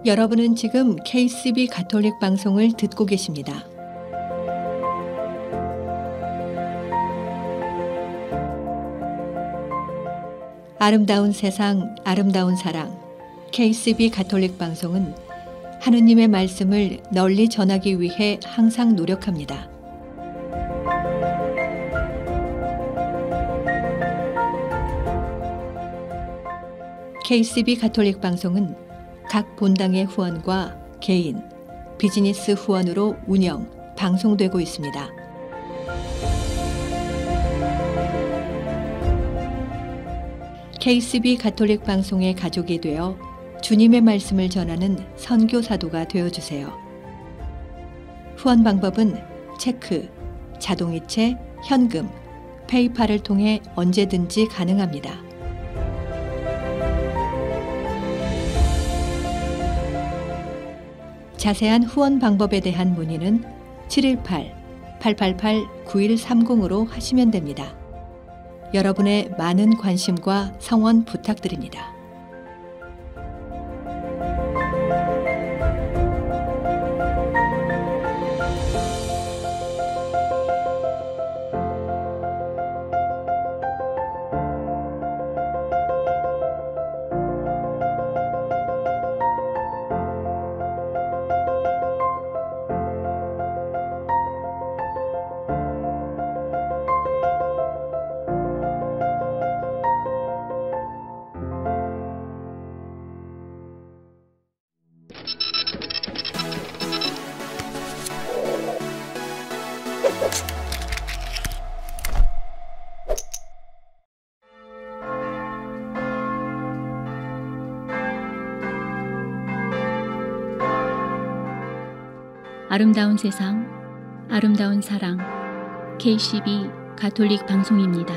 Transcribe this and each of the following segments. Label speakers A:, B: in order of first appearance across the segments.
A: 여러분은 지금 KCB 가톨릭 방송을 듣고 계십니다. 아름다운 세상, 아름다운 사랑. KCB 가톨릭 방송은 하느님의 말씀을 널리 전하기 위해 항상 노력합니다. KCB 가톨릭 방송은 각 본당의 후원과 개인, 비즈니스 후원으로 운영, 방송되고 있습니다. KCB 가톨릭 방송의 가족이 되어 주님의 말씀을 전하는 선교사도가 되어주세요. 후원 방법은 체크, 자동이체, 현금, 페이팔을 통해 언제든지 가능합니다. 자세한 후원 방법에 대한 문의는 718-888-9130으로 하시면 됩니다. 여러분의 많은 관심과 성원 부탁드립니다.
B: 아름다운 세상, 아름다운 사랑, KCB 가톨릭 방송입니다.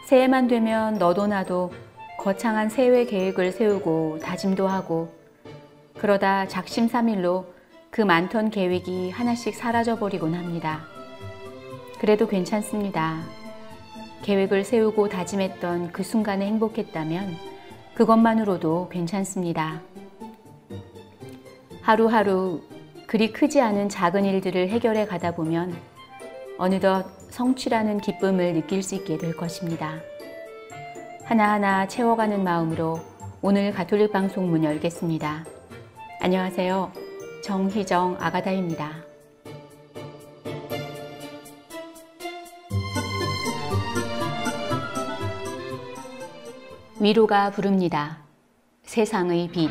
B: 새해만 되면 너도 나도 거창한 새해 계획을 세우고 다짐도 하고, 그러다 작심삼일로 그 많던 계획이 하나씩 사라져버리곤 합니다. 그래도 괜찮습니다. 계획을 세우고 다짐했던 그 순간에 행복했다면 그것만으로도 괜찮습니다. 하루하루 그리 크지 않은 작은 일들을 해결해 가다 보면 어느덧 성취라는 기쁨을 느낄 수 있게 될 것입니다. 하나하나 채워가는 마음으로 오늘 가톨릭 방송 문 열겠습니다. 안녕하세요. 정희정 아가다입니다. 위로가 부릅니다. 세상의 빛.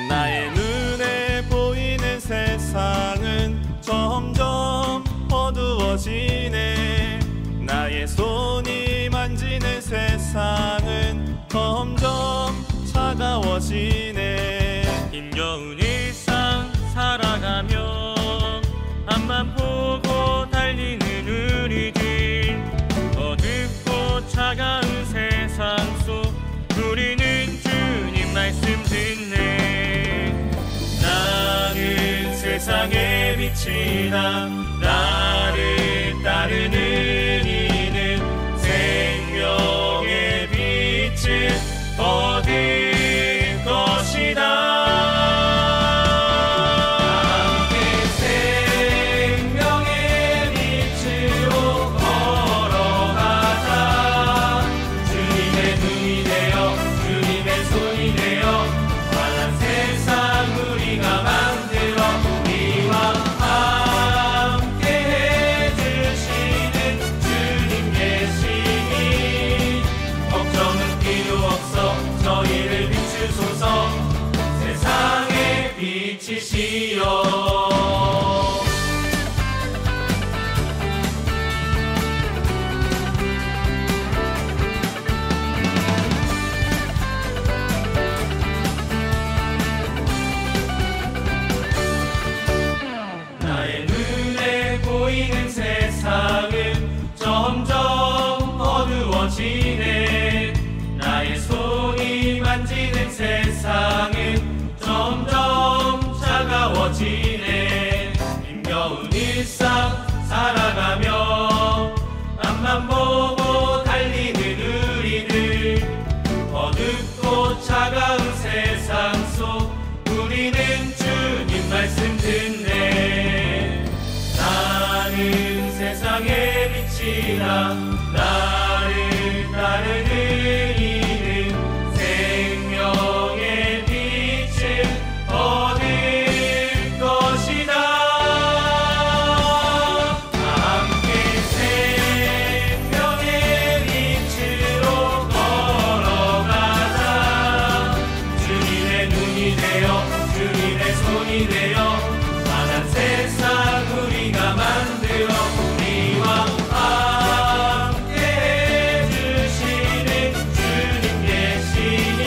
C: 나의 눈에 보이는 세상은 점점 어두워지네. 나의 손이 만지는 세상은 점점 차가워지네. 힘겨운 일상 살아가며 앞만 보고 달리는 우리들, 어둡고 차가운 세상 속 우리는 주님 말씀 듣네. 나는 세상의 빛이다. 나를 따르는 이는 생명의 빛을 얻을 것이다. 나를 따르는 이는 생명의 빛을 얻을 것이다. 함께 생명의 빛으로 걸어가자. 주님의 눈이 되어 주님의 손이 되어 환한 세상 우리가 만들어 우리와 함께 해주시는 주님 계시니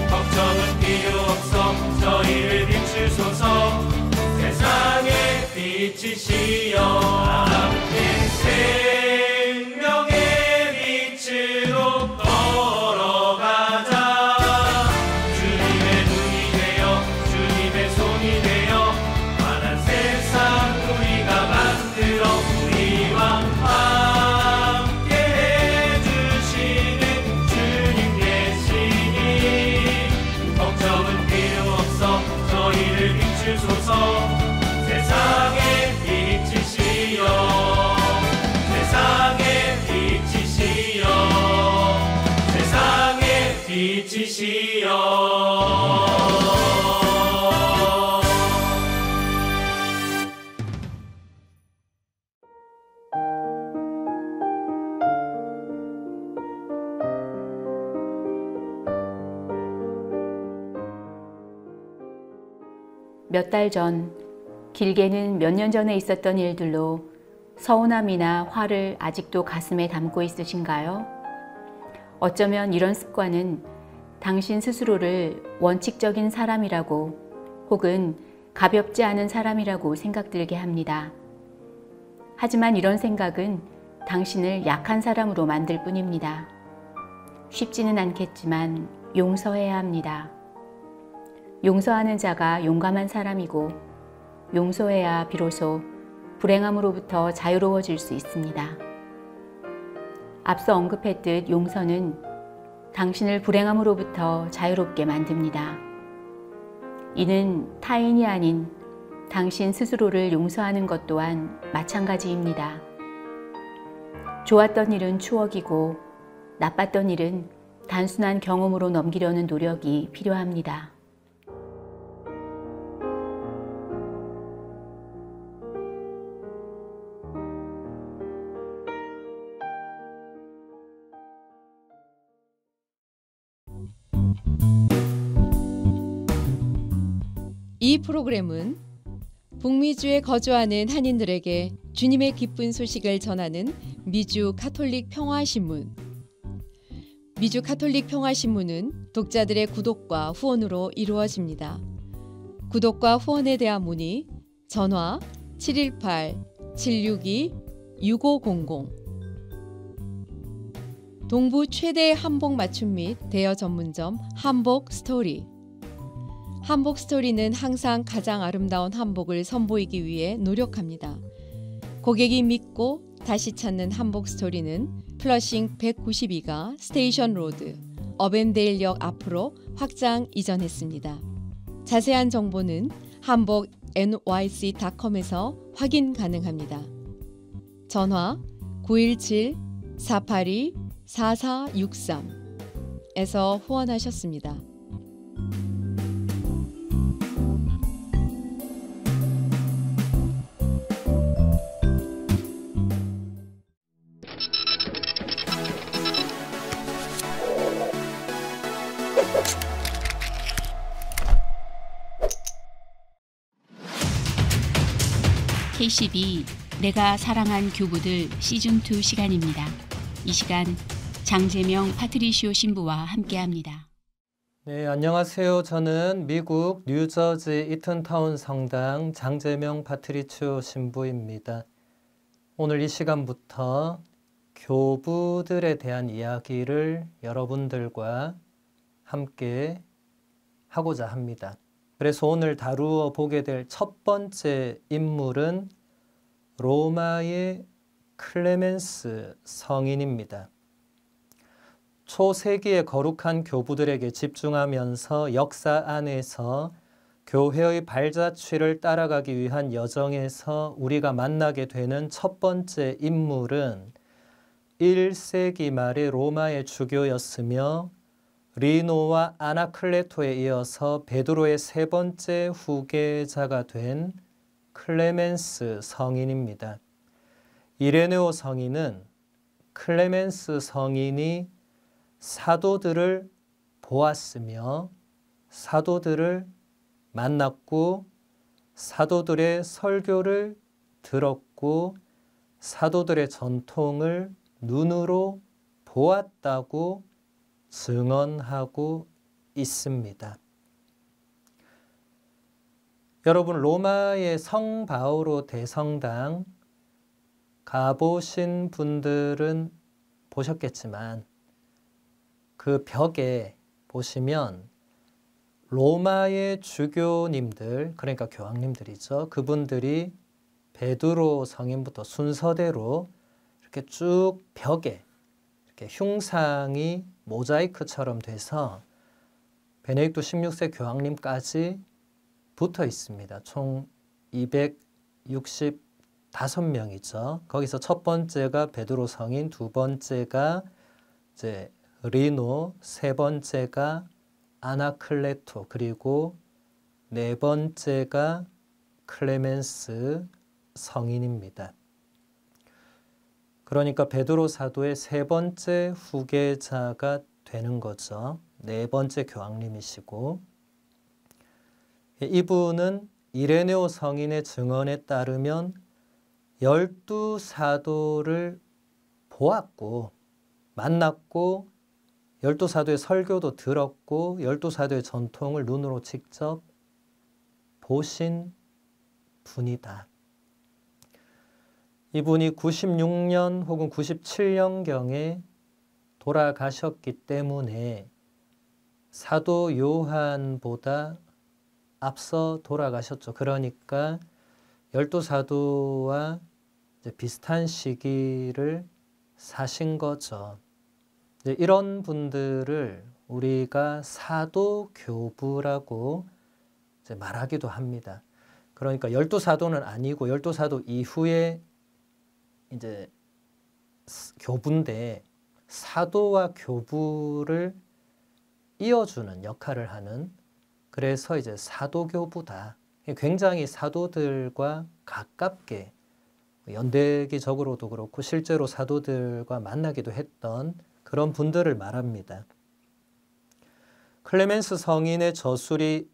C: 걱정은 필요 없어. 저희를 비추소서. 세상의 빛이시여 함께 생명의 빛으로 걸어가자. 주님의 눈이 되어 주님의 손이 되어 환한 세상 우리가 만들어 우리와 함께 해주시는 주님 계시니 걱정은 필요 없어. 저희를 비추소서. 세상의 빛이시여 세상의 빛이시여 세상의 빛이시여.
B: 몇 달 전, 길게는 몇 년 전에 있었던 일들로 서운함이나 화를 아직도 가슴에 담고 있으신가요? 어쩌면 이런 습관은 당신 스스로를 원칙적인 사람이라고 혹은 가볍지 않은 사람이라고 생각들게 합니다. 하지만 이런 생각은 당신을 약한 사람으로 만들 뿐입니다. 쉽지는 않겠지만 용서해야 합니다. 용서하는 자가 용감한 사람이고 용서해야 비로소 불행함으로부터 자유로워질 수 있습니다. 앞서 언급했듯 용서는 당신을 불행함으로부터 자유롭게 만듭니다. 이는 타인이 아닌 당신 스스로를 용서하는 것 또한 마찬가지입니다. 좋았던 일은 추억이고 나빴던 일은 단순한 경험으로 넘기려는 노력이 필요합니다.
A: 이 프로그램은 북미주에 거주하는 한인들에게 주님의 기쁜 소식을 전하는 미주 가톨릭 평화신문. 미주 가톨릭 평화신문은 독자들의 구독과 후원으로 이루어집니다. 구독과 후원에 대한 문의 전화 718-762-6500 동부 최대 한복 맞춤 및 대여 전문점 한복스토리. 한복스토리는 항상 가장 아름다운 한복을 선보이기 위해 노력합니다. 고객이 믿고 다시 찾는 한복스토리는 플러싱 192가 스테이션 로드, 어벤데일역 앞으로 확장 이전했습니다. 자세한 정보는 한복 nyc.com에서 확인 가능합니다. 전화 917-482-4463에서 후원하셨습니다.
B: K12 내가 사랑한 교부들 시즌2 시간입니다. 이 시간 장재명 파트리시오 신부와 함께합니다.
D: 네, 안녕하세요. 저는 미국 뉴저지 이튼타운 성당 장재명 파트리시오 신부입니다. 오늘 이 시간부터 교부들에 대한 이야기를 여러분들과 함께 하고자 합니다. 그래서 오늘 다루어 보게 될 첫 번째 인물은 로마의 클레멘스 성인입니다. 초세기의 거룩한 교부들에게 집중하면서 역사 안에서 교회의 발자취를 따라가기 위한 여정에서 우리가 만나게 되는 첫 번째 인물은 1세기 말의 로마의 주교였으며 리노와 아나클레토에 이어서 베드로의 세 번째 후계자가 된 클레멘스 성인입니다. 이레네오 성인은 클레멘스 성인이 사도들을 보았으며 사도들을 만났고 사도들의 설교를 들었고 사도들의 전통을 눈으로 보았다고 증언하고 있습니다. 여러분, 로마의 성 바오로 대성당 가보신 분들은 보셨겠지만 그 벽에 보시면 로마의 주교님들, 그러니까 교황님들이죠. 그분들이 베드로 성인부터 순서대로 이렇게 쭉 벽에 이렇게 흉상이 모자이크처럼 돼서 베네딕토 16세 교황님까지 붙어 있습니다. 총 265명이죠. 거기서 첫 번째가 베드로 성인, 두 번째가 이제 리노, 세 번째가 아나클레토, 그리고 네 번째가 클레멘스 성인입니다. 그러니까 베드로 사도의 세 번째 후계자가 되는 거죠. 네 번째 교황님이시고, 이분은 이레네오 성인의 증언에 따르면 12사도를 보았고 만났고 12사도의 설교도 들었고 12사도의 전통을 눈으로 직접 보신 분이다. 이분이 96년 혹은 97년경에 돌아가셨기 때문에 사도 요한보다 앞서 돌아가셨죠. 그러니까 12사도와 비슷한 시기를 사신 거죠. 이런 분들을 우리가 사도교부라고 말하기도 합니다. 그러니까 12사도는 아니고 12사도 이후에 이제 교부인데 사도와 교부를 이어주는 역할을 하는, 그래서 이제 사도교부다. 굉장히 사도들과 가깝게 연대기적으로도 그렇고 실제로 사도들과 만나기도 했던 그런 분들을 말합니다. 클레멘스 성인의 저술이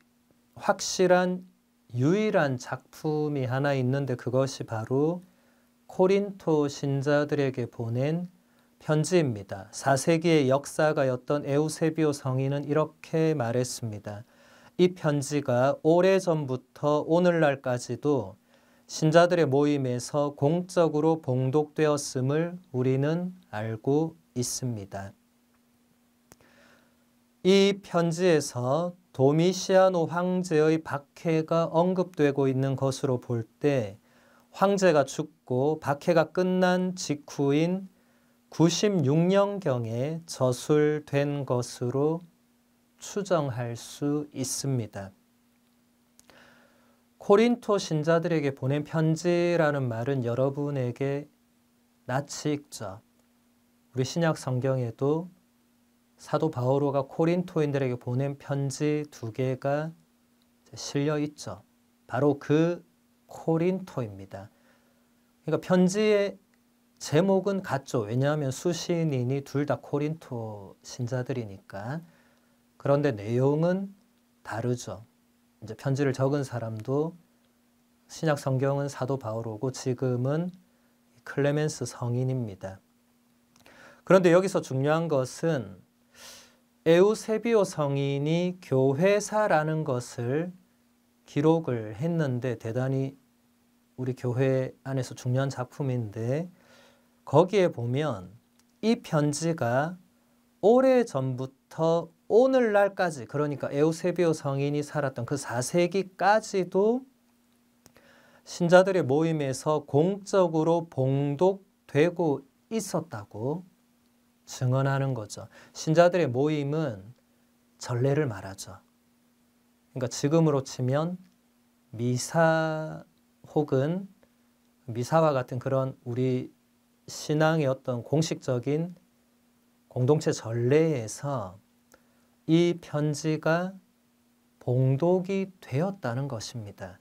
D: 확실한 유일한 작품이 하나 있는데 그것이 바로 코린토 신자들에게 보낸 편지입니다. 4세기의 역사가였던 에우세비오 성인은 이렇게 말했습니다. 이 편지가 오래전부터 오늘날까지도 신자들의 모임에서 공적으로 봉독되었음을 우리는 알고 있습니다. 이 편지에서 도미시아노 황제의 박해가 언급되고 있는 것으로 볼 때 황제가 죽고 박해가 끝난 직후인 96년경에 저술된 것으로 추정할 수 있습니다. 코린토 신자들에게 보낸 편지라는 말은 여러분에게 낯이 익죠. 우리 신약 성경에도 사도 바오로가 코린토인들에게 보낸 편지 2개가 실려 있죠. 바로 그 코린토입니다. 그러니까 편지의 제목은 같죠. 왜냐하면 수신인이 둘 다 코린토 신자들이니까. 그런데 내용은 다르죠. 이제 편지를 적은 사람도 신약 성경은 사도 바오로고 지금은 클레멘스 성인입니다. 그런데 여기서 중요한 것은 에우세비오 성인이 교회사라는 것을 기록을 했는데 대단히 우리 교회 안에서 중요한 작품인데 거기에 보면 이 편지가 오래전부터 오늘날까지, 그러니까 에우세비오 성인이 살았던 그 4세기까지도 신자들의 모임에서 공적으로 봉독되고 있었다고 증언하는 거죠. 신자들의 모임은 전례를 말하죠. 그러니까 지금으로 치면 미사 혹은 미사와 같은 그런 우리 신앙의 어떤 공식적인 공동체 전례에서 이 편지가 봉독이 되었다는 것입니다.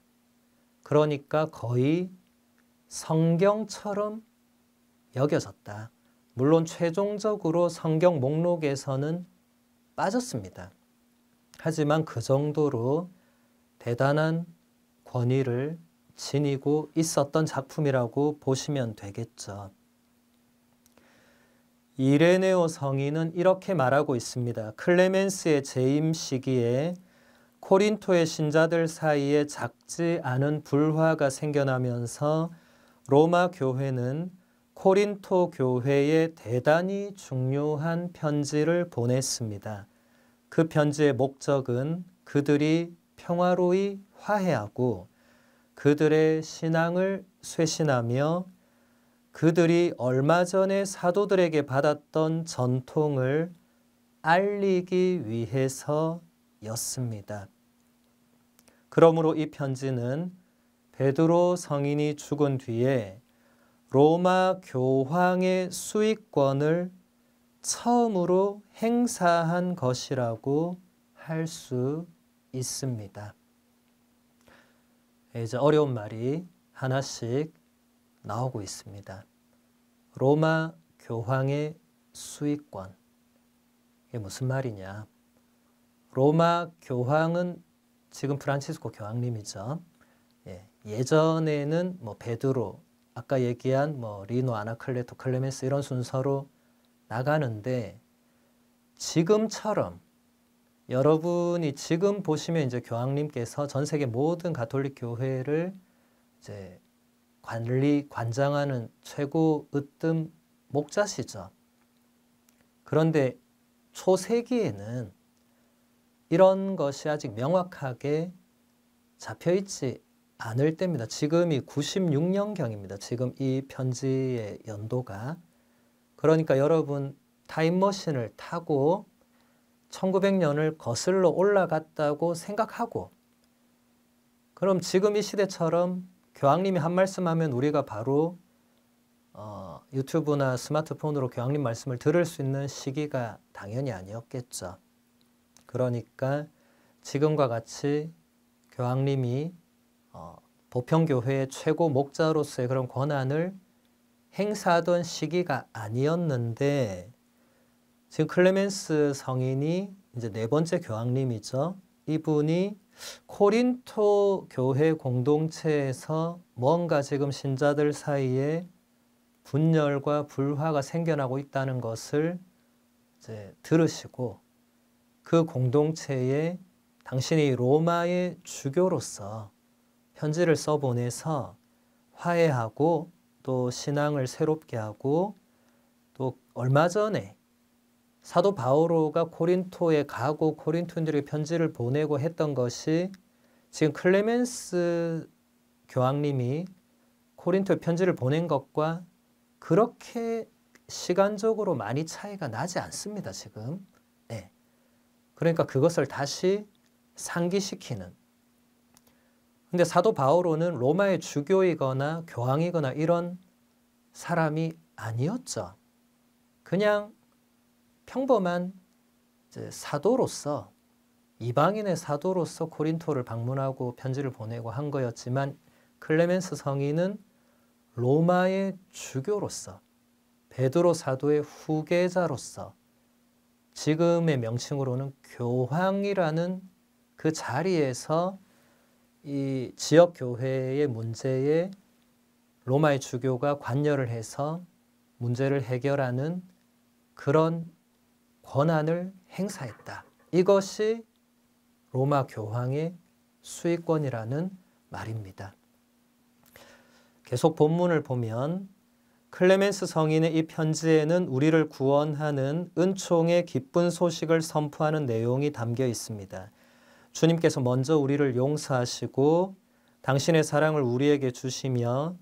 D: 그러니까 거의 성경처럼 여겨졌다. 물론 최종적으로 성경 목록에서는 빠졌습니다. 하지만 그 정도로 대단한 권위를 지니고 있었던 작품이라고 보시면 되겠죠. 이레네오 성인은 이렇게 말하고 있습니다. 클레멘스의 재임 시기에 코린토의 신자들 사이에 작지 않은 불화가 생겨나면서 로마 교회는 코린토 교회에 대단히 중요한 편지를 보냈습니다. 그 편지의 목적은 그들이 평화로이 화해하고 그들의 신앙을 쇄신하며 그들이 얼마 전에 사도들에게 받았던 전통을 알리기 위해서였습니다. 그러므로 이 편지는 베드로 성인이 죽은 뒤에 로마 교황의 수익권을 처음으로 행사한 것이라고 할 수 있습니다. 이제 어려운 말이 하나씩 나오고 있습니다. 로마 교황의 수익권. 이게 무슨 말이냐? 로마 교황은 지금 프란치스코 교황님이죠. 예전에는 베드로, 아까 얘기한 리노, 아나클레토, 클레멘스 이런 순서로 나가는데 지금처럼 여러분이 지금 보시면 이제 교황님께서 전 세계 모든 가톨릭 교회를 이제 관장하는 최고 으뜸 목자시죠. 그런데 초세기에는 이런 것이 아직 명확하게 잡혀있지 않을 때입니다. 지금이 96년경입니다. 지금 이 편지의 연도가. 그러니까 여러분 타임머신을 타고 1900년을 거슬러 올라갔다고 생각하고, 그럼 지금 이 시대처럼 교황님이 한 말씀하면 우리가 바로 유튜브나 스마트폰으로 교황님 말씀을 들을 수 있는 시기가 당연히 아니었겠죠. 그러니까 지금과 같이 교황님이 보편교회의 최고 목자로서의 그런 권한을 행사하던 시기가 아니었는데, 지금 클레멘스 성인이 이제 네 번째 교황님이죠. 이분이 코린토 교회 공동체에서 뭔가 지금 신자들 사이에 분열과 불화가 생겨나고 있다는 것을 이제 들으시고, 그 공동체에 당신이 로마의 주교로서 편지를 써보내서 화해하고 또 신앙을 새롭게 하고, 또 얼마 전에 사도 바오로가 코린토에 가고 코린토인들에게 편지를 보내고 했던 것이 지금 클레멘스 교황님이 코린토에 편지를 보낸 것과 그렇게 시간적으로 많이 차이가 나지 않습니다. 지금. 그러니까 그것을 다시 상기시키는. 근데 사도 바오로는 로마의 주교이거나 교황이거나 이런 사람이 아니었죠. 그냥 평범한 사도로서, 이방인의 사도로서 코린토를 방문하고 편지를 보내고 한 거였지만, 클레멘스 성인은 로마의 주교로서, 베드로 사도의 후계자로서, 지금의 명칭으로는 교황이라는 그 자리에서 이 지역 교회의 문제에 로마의 주교가 관여를 해서 문제를 해결하는 그런 권한을 행사했다. 이것이 로마 교황의 수익권이라는 말입니다. 계속 본문을 보면 클레멘스 성인의 이 편지에는 우리를 구원하는 은총의 기쁜 소식을 선포하는 내용이 담겨 있습니다. 주님께서 먼저 우리를 용서하시고 당신의 사랑을 우리에게 주시며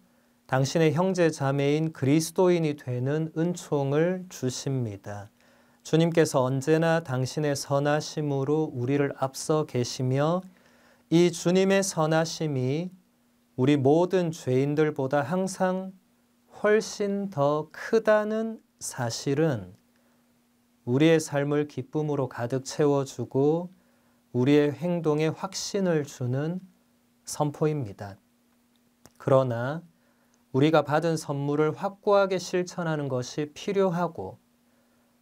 D: 당신의 형제 자매인 그리스도인이 되는 은총을 주십니다. 주님께서 언제나 당신의 선하심으로 우리를 앞서 계시며 이 주님의 선하심이 우리 모든 죄인들보다 항상 훨씬 더 크다는 사실은 우리의 삶을 기쁨으로 가득 채워주고 우리의 행동에 확신을 주는 선포입니다. 그러나 우리가 받은 선물을 확고하게 실천하는 것이 필요하고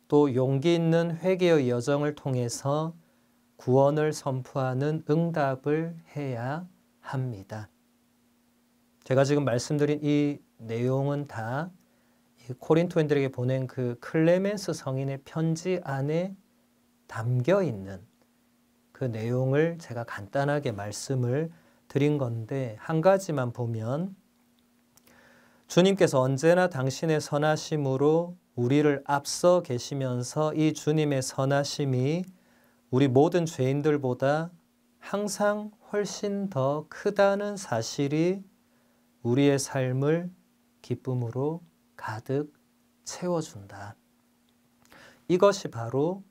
D: 또 용기 있는 회개의 여정을 통해서 구원을 선포하는 응답을 해야 합니다. 제가 지금 말씀드린 이 내용은 다 코린토인들에게 보낸 그 클레멘스 성인의 편지 안에 담겨 있는 그 내용을 제가 간단하게 말씀을 드린 건데, 한 가지만 보면 주님께서 언제나 당신의 선하심으로 우리를 앞서 계시면서 이 주님의 선하심이 우리 모든 죄인들보다 항상 훨씬 더 크다는 사실이 우리의 삶을 기쁨으로 가득 채워준다. 이것이 바로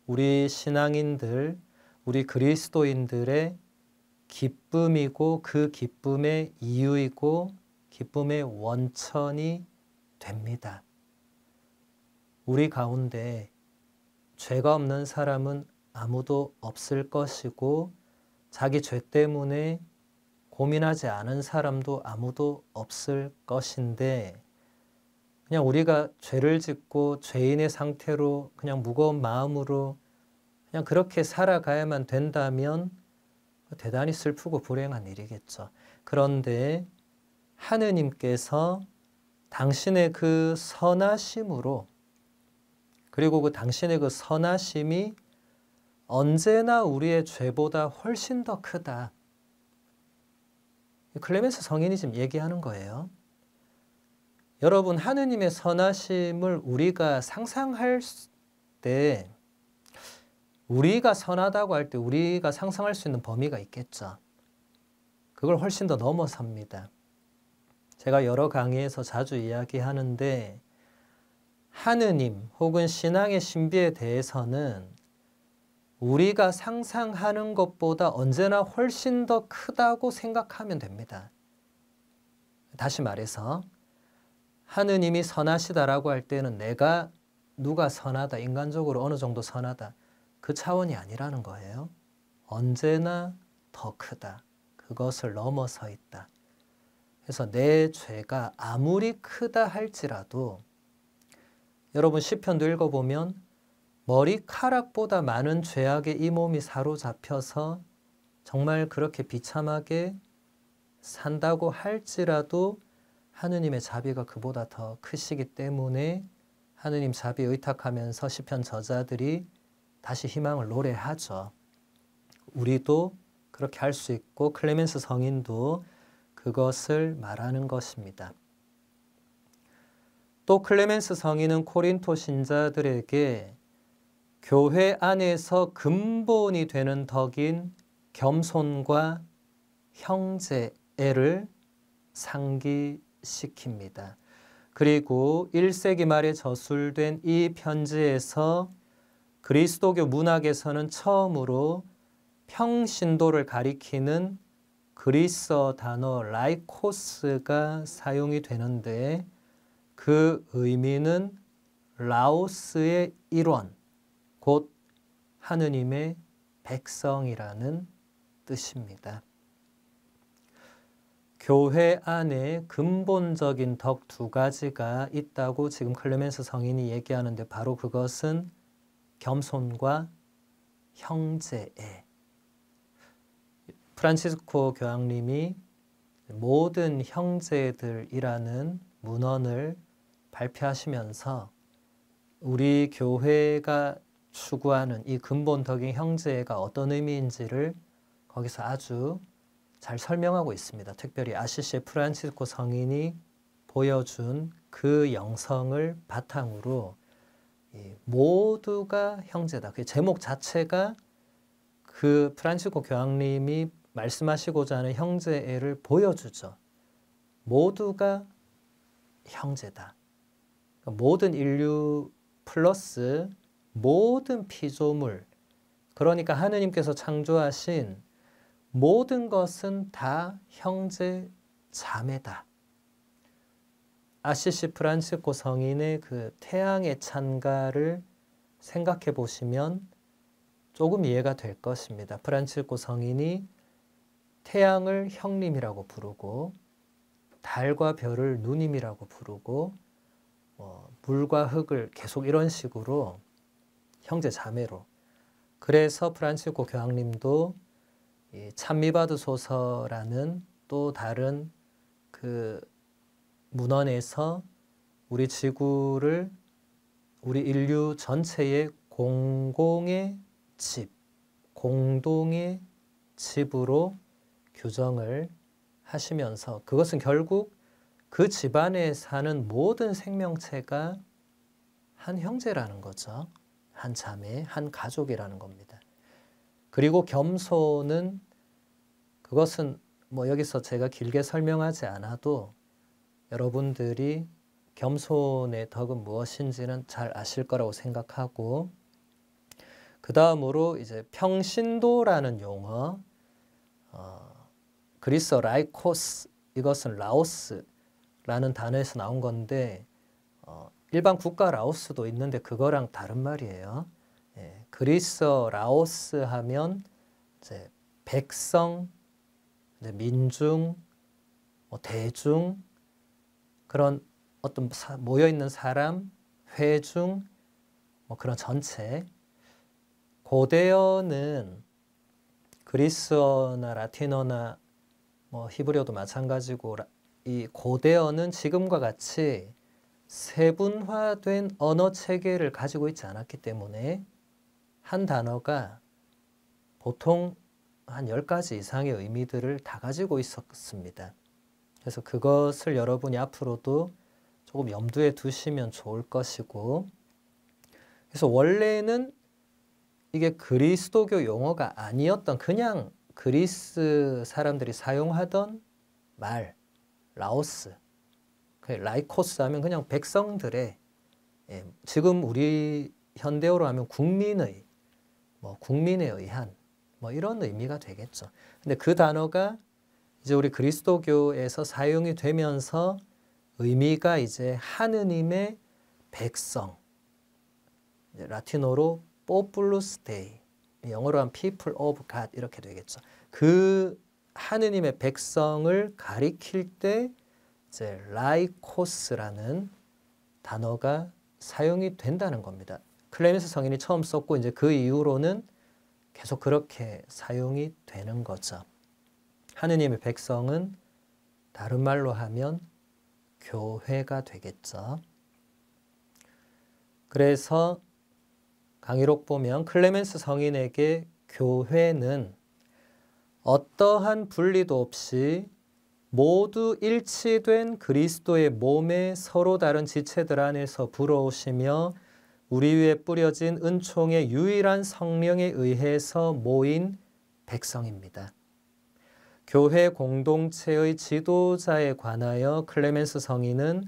D: 우리 신앙인들, 우리 그리스도인들의 기쁨이고 그 기쁨의 이유이고 기쁨의 원천이 됩니다. 우리 가운데 죄가 없는 사람은 아무도 없을 것이고 자기 죄 때문에 고민하지 않은 사람도 아무도 없을 것인데, 그냥 우리가 죄를 짓고 죄인의 상태로 그냥 무거운 마음으로 그냥 그렇게 살아가야만 된다면 대단히 슬프고 불행한 일이겠죠. 그런데 하느님께서 당신의 그 선하심으로, 그리고 그 당신의 그 선하심이 언제나 우리의 죄보다 훨씬 더 크다. 클레멘스 성인이 지금 얘기하는 거예요. 여러분, 하느님의 선하심을 우리가 상상할 때, 우리가 선하다고 할 때 우리가 상상할 수 있는 범위가 있겠죠. 그걸 훨씬 더 넘어섭니다. 제가 여러 강의에서 자주 이야기하는데, 하느님 혹은 신앙의 신비에 대해서는 우리가 상상하는 것보다 언제나 훨씬 더 크다고 생각하면 됩니다. 다시 말해서 하느님이 선하시다라고 할 때는 내가 누가 선하다, 인간적으로 어느 정도 선하다, 그 차원이 아니라는 거예요. 언제나 더 크다. 그것을 넘어서 있다. 그래서 내 죄가 아무리 크다 할지라도, 여러분 시편도 읽어보면 머리카락보다 많은 죄악에 이 몸이 사로잡혀서 정말 그렇게 비참하게 산다고 할지라도 하느님의 자비가 그보다 더 크시기 때문에 하느님 자비에 의탁하면서 시편 저자들이 다시 희망을 노래하죠. 우리도 그렇게 할 수 있고 클레멘스 성인도 그것을 말하는 것입니다. 또 클레멘스 성인은 코린토 신자들에게 교회 안에서 근본이 되는 덕인 겸손과 형제애를 상기시킵니다. 그리고 1세기 말에 저술된 이 편지에서 그리스도교 문학에서는 처음으로 평신도를 가리키는 그리스어 단어 라이코스가 사용이 되는데, 그 의미는 라오스의 일원, 곧 하느님의 백성이라는 뜻입니다. 교회 안에 근본적인 덕 두 가지가 있다고 지금 클레멘스 성인이 얘기하는데, 바로 그것은 겸손과 형제애. 프란치스코 교황님이 모든 형제들이라는 문헌을 발표하시면서 우리 교회가 추구하는 이 근본덕인 형제애가 어떤 의미인지를 거기서 아주 잘 설명하고 있습니다. 특별히 아시시의 프란치스코 성인이 보여준 그 영성을 바탕으로 모두가 형제다. 그 제목 자체가 그 프란치스코 교황님이 말씀하시고자 하는 형제애를 보여주죠. 모두가 형제다. 모든 인류 플러스 모든 피조물, 그러니까 하느님께서 창조하신 모든 것은 다 형제 자매다. 아시시 프란치스코 성인의 그 태양의 찬가를 생각해 보시면 조금 이해가 될 것입니다. 프란치스코 성인이 태양을 형님이라고 부르고 달과 별을 누님이라고 부르고 물과 흙을 계속 이런 식으로 형제 자매로. 그래서 프란치스코 교황님도 이 찬미받으소서라는 또 다른 그 문헌에서 우리 지구를 우리 인류 전체의 공공의 집, 공동의 집으로 규정을 하시면서 그것은 결국 그 집안에 사는 모든 생명체가 한 형제라는 거죠. 한 자매, 한 가족이라는 겁니다. 그리고 겸손은 그것은 뭐 여기서 제가 길게 설명하지 않아도 여러분들이 겸손의 덕은 무엇인지는 잘 아실 거라고 생각하고 그 다음으로 이제 평신도라는 용어 그리스어 라이코스 이것은 라오스라는 단어에서 나온 건데 일반 국가 라오스도 있는데 그거랑 다른 말이에요. 예, 그리스어 라오스 하면 이제 백성, 이제 민중, 대중 그런 어떤 모여 있는 사람, 회중, 그런 전체. 고대어는 그리스어나 라틴어나 히브리어도 마찬가지고 이 고대어는 지금과 같이 세분화된 언어 체계를 가지고 있지 않았기 때문에 한 단어가 보통 한 10가지 이상의 의미들을 다 가지고 있었습니다. 그래서 그것을 여러분이 앞으로도 조금 염두에 두시면 좋을 것이고 그래서 원래는 이게 그리스도교 용어가 아니었던 그냥 그리스 사람들이 사용하던 말, 라오스, 라이코스 하면 그냥 백성들의 지금 우리 현대어로 하면 국민의, 국민에 의한 이런 의미가 되겠죠. 근데 그 단어가 이제 우리 그리스도교에서 사용이 되면서 의미가 이제 하느님의 백성, 라틴어로 Populus Dei, 영어로 하면 People of God 이렇게 되겠죠. 그 하느님의 백성을 가리킬 때 이제 라이코스라는 단어가 사용이 된다는 겁니다. 클레멘스 성인이 처음 썼고 이제 그 이후로는 계속 그렇게 사용이 되는 거죠. 하느님의 백성은 다른 말로 하면 교회가 되겠죠. 그래서 강의록 보면 클레멘스 성인에게 교회는 어떠한 분리도 없이 모두 일치된 그리스도의 몸에 서로 다른 지체들 안에서 불어오시며 우리 위에 뿌려진 은총의 유일한 성령에 의해서 모인 백성입니다. 교회 공동체의 지도자에 관하여 클레멘스 성인은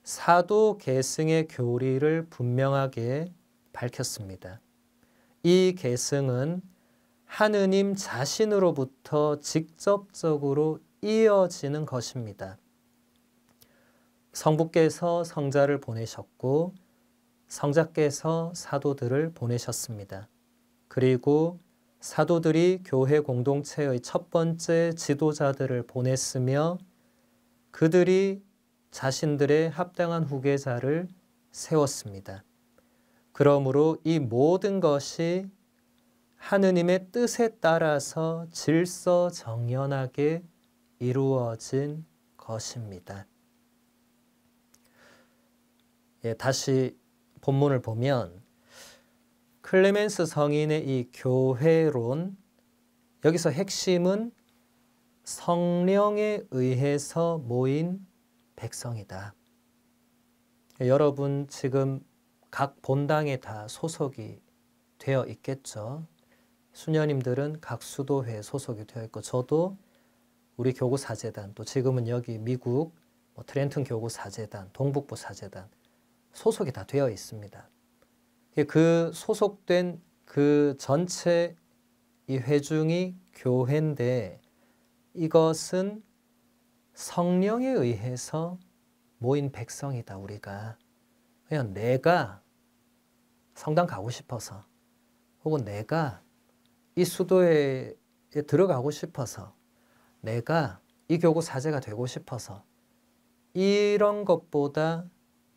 D: 사도 계승의 교리를 분명하게 밝혔습니다. 이 계승은 하느님 자신으로부터 직접적으로 이어지는 것입니다. 성부께서 성자를 보내셨고 성자께서 사도들을 보내셨습니다. 그리고 사도들이 교회 공동체의 첫 번째 지도자들을 보냈으며 그들이 자신들의 합당한 후계자를 세웠습니다. 그러므로 이 모든 것이 하느님의 뜻에 따라서 질서정연하게 이루어진 것입니다. 다시 본문을 보면 클레멘스 성인의 이 교회론, 여기서 핵심은 성령에 의해서 모인 백성이다. 여러분 지금 각 본당에 다 소속이 되어 있겠죠. 수녀님들은 각 수도회에 소속이 되어 있고 저도 우리 교구 사제단, 또 지금은 여기 미국 트렌튼 교구 사제단, 동북부 사제단 소속이 다 되어 있습니다. 그 소속된 그 전체 이 회중이 교회인데 이것은 성령에 의해서 모인 백성이다. 우리가 그냥 내가 성당 가고 싶어서 혹은 내가 이 수도에 들어가고 싶어서 내가 이 교구 사제가 되고 싶어서 이런 것보다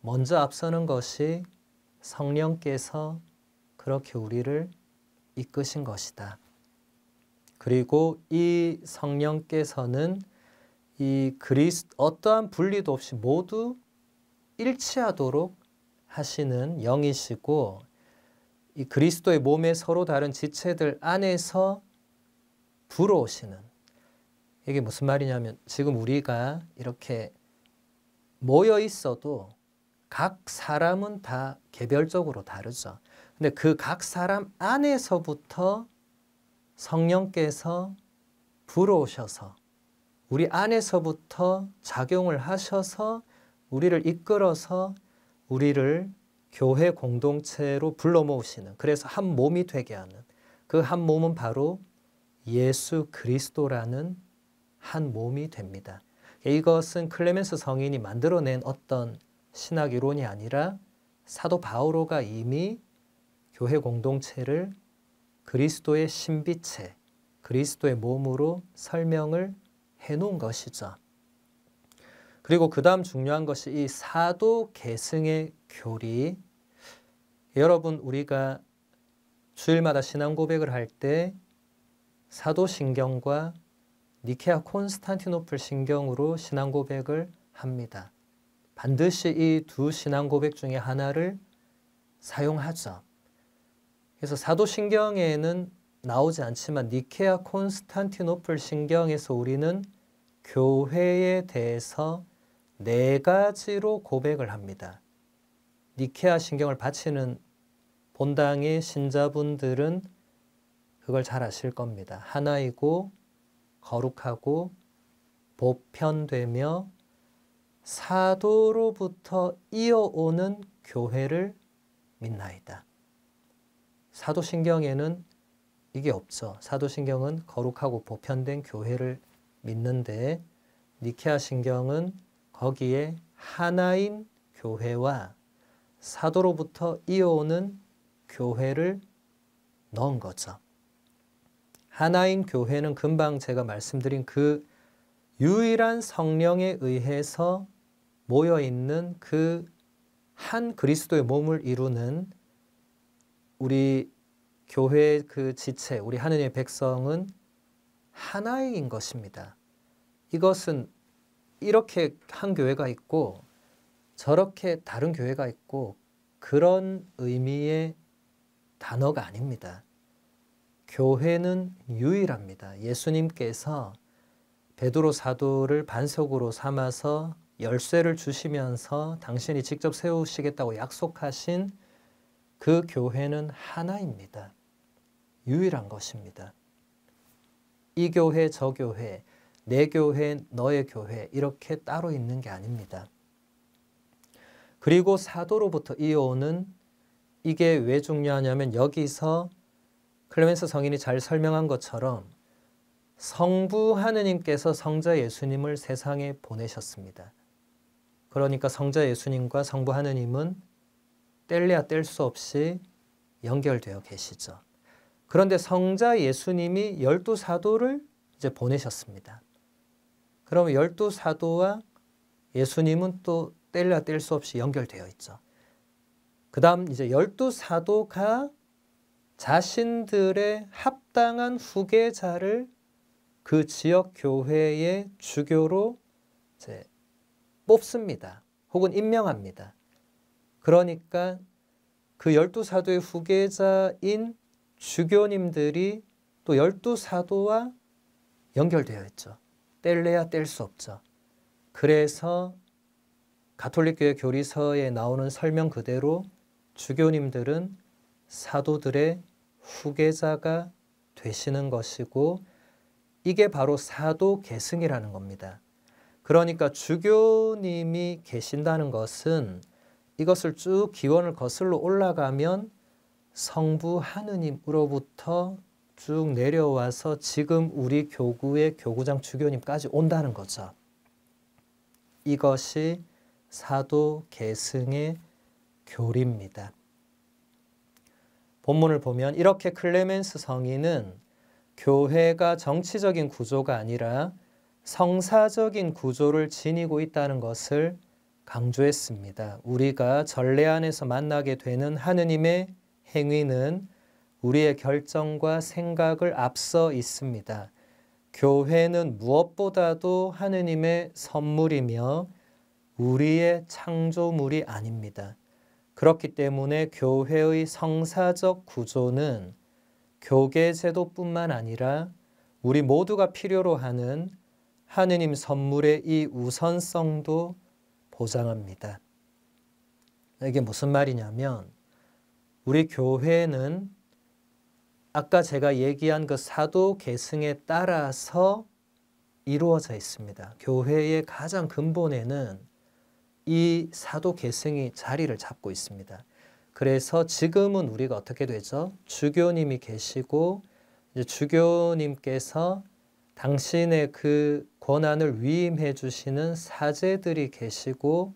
D: 먼저 앞서는 것이 성령께서 그렇게 우리를 이끄신 것이다. 그리고 이 성령께서는 이 어떠한 분리도 없이 모두 일치하도록 하시는 영이시고 이 그리스도의 몸의 서로 다른 지체들 안에서 불어오시는, 이게 무슨 말이냐면 지금 우리가 이렇게 모여 있어도 각 사람은 다 개별적으로 다르죠. 근데 그 각 사람 안에서부터 성령께서 불어오셔서 우리 안에서부터 작용을 하셔서 우리를 이끌어서 우리를 교회 공동체로 불러 모으시는, 그래서 한 몸이 되게 하는, 그 한 몸은 바로 예수 그리스도라는 한 몸이 됩니다. 이것은 클레멘스 성인이 만들어낸 어떤 신학 이론이 아니라 사도 바오로가 이미 교회 공동체를 그리스도의 신비체, 그리스도의 몸으로 설명을 해놓은 것이죠. 그리고 그 다음 중요한 것이 이 사도 계승의 교리. 여러분, 우리가 주일마다 신앙 고백을 할 때 사도신경과 니케아 콘스탄티노플 신경으로 신앙 고백을 합니다. 반드시 이 두 신앙 고백 중에 하나를 사용하죠. 그래서 사도신경에는 나오지 않지만 니케아 콘스탄티노플 신경에서 우리는 교회에 대해서 4가지로 고백을 합니다. 니케아 신경을 바치는 본당의 신자분들은 그걸 잘 아실 겁니다. 하나이고 거룩하고 보편되며 사도로부터 이어오는 교회를 믿나이다. 사도신경에는 이게 없죠. 사도신경은 거룩하고 보편된 교회를 믿는데 니케아 신경은 거기에 하나인 교회와 사도로부터 이어오는 교회를 넣은 거죠. 하나인 교회는 금방 제가 말씀드린 그 유일한 성령에 의해서 모여있는 그 한 그리스도의 몸을 이루는 우리 교회의 그 지체, 우리 하느님의 백성은 하나인 것입니다. 이것은 이렇게 한 교회가 있고 저렇게 다른 교회가 있고 그런 의미의 단어가 아닙니다. 교회는 유일합니다. 예수님께서 베드로 사도를 반석으로 삼아서 열쇠를 주시면서 당신이 직접 세우시겠다고 약속하신 그 교회는 하나입니다. 유일한 것입니다. 이 교회, 저 교회, 내 교회, 너의 교회 이렇게 따로 있는 게 아닙니다. 그리고 사도로부터 이어오는, 이게 왜 중요하냐면 여기서 클레멘스 성인이 잘 설명한 것처럼 성부 하느님께서 성자 예수님을 세상에 보내셨습니다. 그러니까 성자 예수님과 성부 하느님은 뗄래야 뗄 수 없이 연결되어 계시죠. 그런데 성자 예수님이 12사도를 이제 보내셨습니다. 그러면 12사도와 예수님은 또 뗄래야 뗄 수 없이 연결되어 있죠. 그 다음 이제 12사도가 자신들의 합당한 후계자를 그 지역 교회의 주교로 이제 뽑습니다. 혹은 임명합니다. 그러니까 그 12사도의 후계자인 주교님들이 또 12사도와 연결되어 있죠. 뗄래야 뗄 수 없죠. 그래서 가톨릭교회 교리서에 나오는 설명 그대로 주교님들은 사도들의 후계자가 되시는 것이고 이게 바로 사도 계승이라는 겁니다. 그러니까 주교님이 계신다는 것은 이것을 쭉 기원을 거슬러 올라가면 성부 하느님으로부터 쭉 내려와서 지금 우리 교구의 교구장 주교님까지 온다는 거죠. 이것이 사도 계승의 교리입니다. 본문을 보면 이렇게 클레멘스 성인은 교회가 정치적인 구조가 아니라 성사적인 구조를 지니고 있다는 것을 강조했습니다. 우리가 전례 안에서 만나게 되는 하느님의 행위는 우리의 결정과 생각을 앞서 있습니다. 교회는 무엇보다도 하느님의 선물이며 우리의 창조물이 아닙니다. 그렇기 때문에 교회의 성사적 구조는 교계제도뿐만 아니라 우리 모두가 필요로 하는 하느님 선물의 이 우선성도 보장합니다. 이게 무슨 말이냐면 우리 교회는 아까 제가 얘기한 그 사도 계승에 따라서 이루어져 있습니다. 교회의 가장 근본에는 이 사도 계승이 자리를 잡고 있습니다. 그래서 지금은 우리가 어떻게 되죠? 주교님이 계시고 이제 주교님께서 당신의 그 권한을 위임해 주시는 사제들이 계시고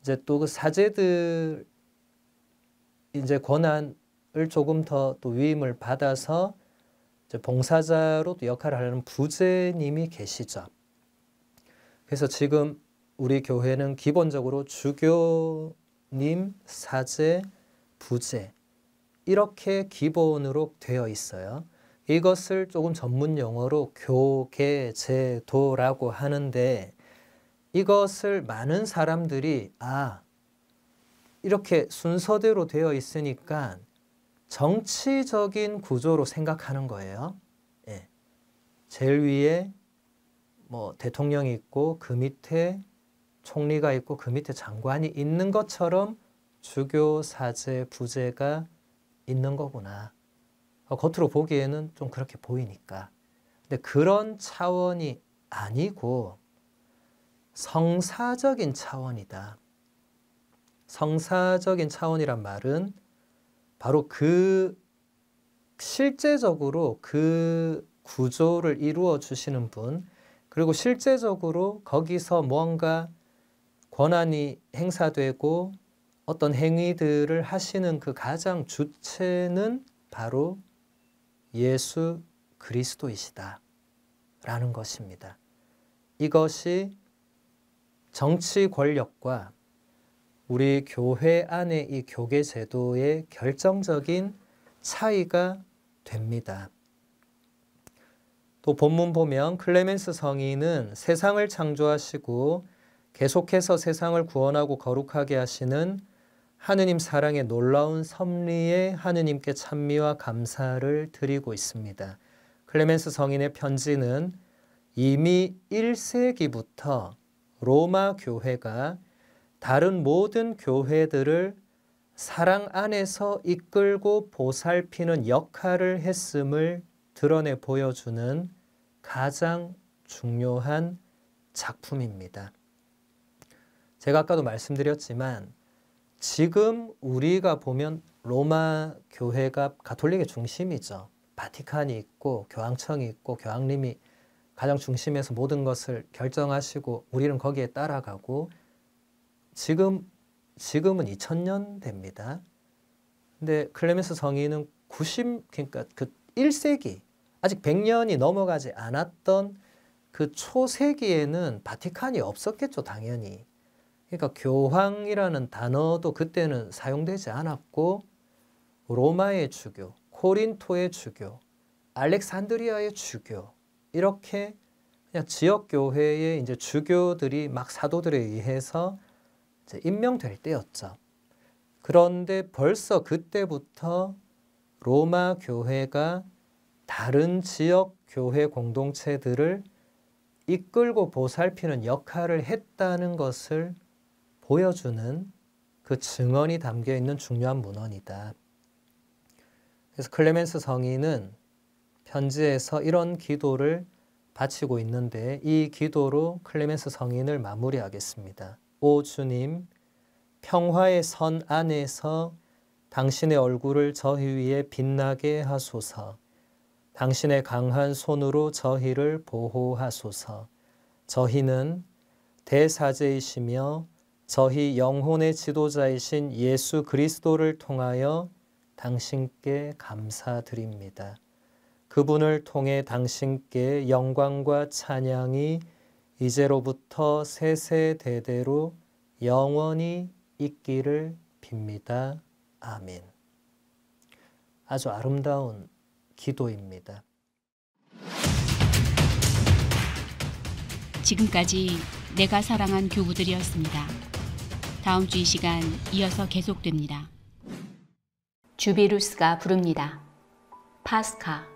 D: 이제 또 그 사제들 이제 권한을 조금 더 또 위임을 받아서 이제 봉사자로 또 역할을 하는 부제님이 계시죠. 그래서 지금 우리 교회는 기본적으로 주교님, 사제, 부제 이렇게 기본으로 되어 있어요. 이것을 조금 전문 용어로 교계제도라고 하는데 이것을 많은 사람들이 이렇게 순서대로 되어 있으니까 정치적인 구조로 생각하는 거예요. 예. 제일 위에 뭐 대통령이 있고 그 밑에 총리가 있고 그 밑에 장관이 있는 것처럼 주교, 사제, 부제가 있는 거구나. 겉으로 보기에는 좀 그렇게 보이니까. 근데 그런 차원이 아니고 성사적인 차원이다. 성사적인 차원이란 말은 바로 그 실제적으로 그 구조를 이루어 주시는 분, 그리고 실제적으로 거기서 뭔가 권한이 행사되고 어떤 행위들을 하시는 그 가장 주체는 바로 예수 그리스도이시다 라는 것입니다. 이것이 정치 권력과 우리 교회 안의 이 교계 제도의 결정적인 차이가 됩니다. 또 본문 보면 클레멘스 성인은 세상을 창조하시고 계속해서 세상을 구원하고 거룩하게 하시는 하느님 사랑의 놀라운 섭리에 하느님께 찬미와 감사를 드리고 있습니다. 클레멘스 성인의 편지는 이미 1세기부터 로마 교회가 다른 모든 교회들을 사랑 안에서 이끌고 보살피는 역할을 했음을 드러내 보여주는 가장 중요한 작품입니다. 제가 아까도 말씀드렸지만 지금 우리가 보면 로마 교회가 가톨릭의 중심이죠. 바티칸이 있고 교황청이 있고 교황님이 가장 중심에서 모든 것을 결정하시고 우리는 거기에 따라가고 지금은 2000년대입니다. 근데 클레멘스 성인은 그러니까 그 1세기 아직 100년이 넘어가지 않았던 그 초세기에는 바티칸이 없었겠죠, 당연히. 그러니까 교황이라는 단어도 그때는 사용되지 않았고 로마의 주교, 코린토의 주교, 알렉산드리아의 주교 이렇게 그냥 지역 교회의 이제 주교들이 막 사도들에 의해서 이제 임명될 때였죠. 그런데 벌써 그때부터 로마 교회가 다른 지역 교회 공동체들을 이끌고 보살피는 역할을 했다는 것을 보여주는 그 증언이 담겨 있는 중요한 문헌이다. 그래서 클레멘스 성인은 편지에서 이런 기도를 바치고 있는데 이 기도로 클레멘스 성인을 마무리하겠습니다. 오 주님, 평화의 선 안에서 당신의 얼굴을 저희 위에 빛나게 하소서. 당신의 강한 손으로 저희를 보호하소서. 저희는 대사제이시며 저희 영혼의 지도자이신 예수 그리스도를 통하여 당신께 감사드립니다. 그분을 통해 당신께 영광과 찬양이 이제로부터 세세대대로 영원히 있기를 빕니다. 아멘. 아주 아름다운 기도입니다.
E: 지금까지 내가 사랑한 교구들이었습니다. 다음 주 이 시간 이어서 계속됩니다.
B: 주비루스가 부릅니다. 파스카.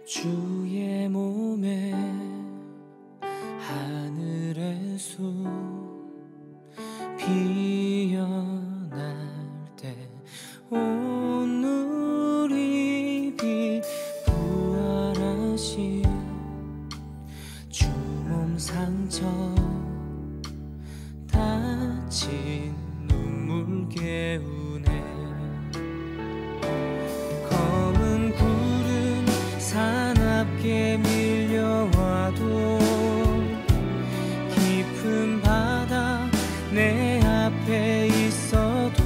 F: 주의 몸에 하늘의 수 피어날 때 오늘이 빛 부활하신 주 몸 상처 다친 눈물 개우네 검은 구름 사납게 밀려와도 깊은 바다 내 앞에 있어도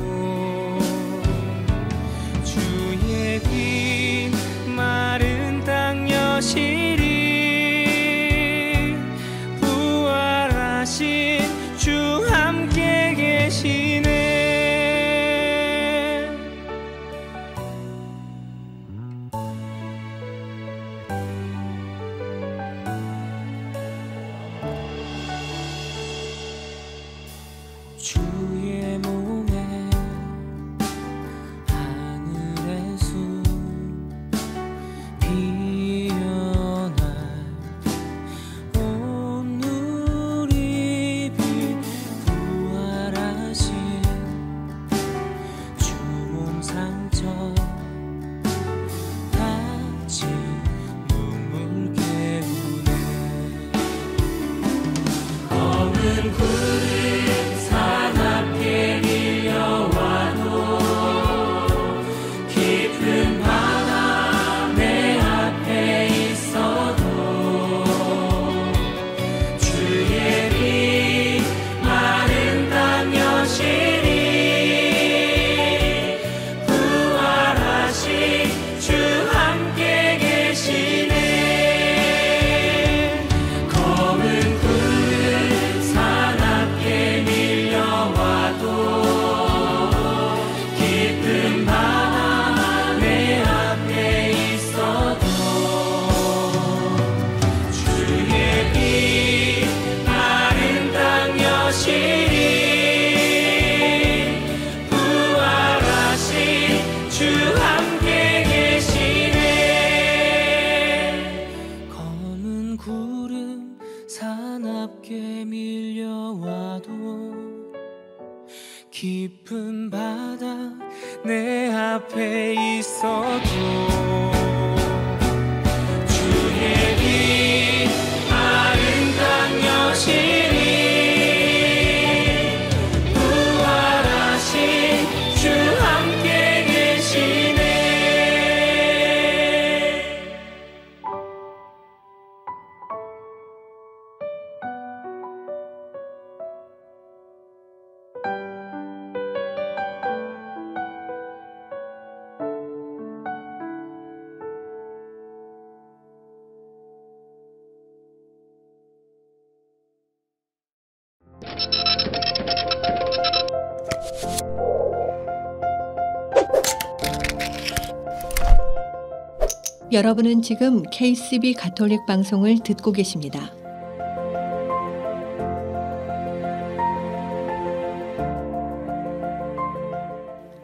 F: 주의 비 마른 땅 여실히 부활하신 주 함께 계시네 주의 몸에 하늘의 수 피어날 때 오늘이 빛 부활하신 주 몸 상처 다친 눈물 개우네 검은 구름 사납게 밀려와도 깊은 바다 내 앞에 있어도 주의 비 마른 땅 여실히 부활하신 주 함께 계시네 검은 구름 사납게 밀려와도 깊은 바다 내 앞에 있어도 주의 비 마른 땅 여실히 부활하신 주 함께 계시네 검은 구름 사납게 밀려와도 깊은 바다 내 앞에 있어도 주의 비 마른 땅 여실히 부활하신 주 함께 계시네
A: 여러분은 지금 KCB 가톨릭 방송을 듣고 계십니다.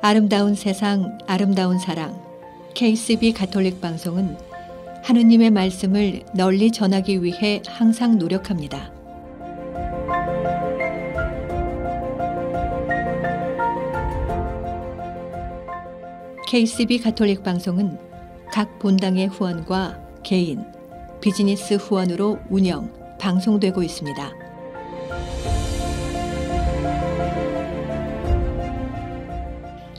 A: 아름다운 세상, 아름다운 사랑. KCB 가톨릭 방송은 하느님의 말씀을 널리 전하기 위해 항상 노력합니다. KCB 가톨릭 방송은 각 본당의 후원과 개인, 비즈니스 후원으로 운영, 방송되고 있습니다.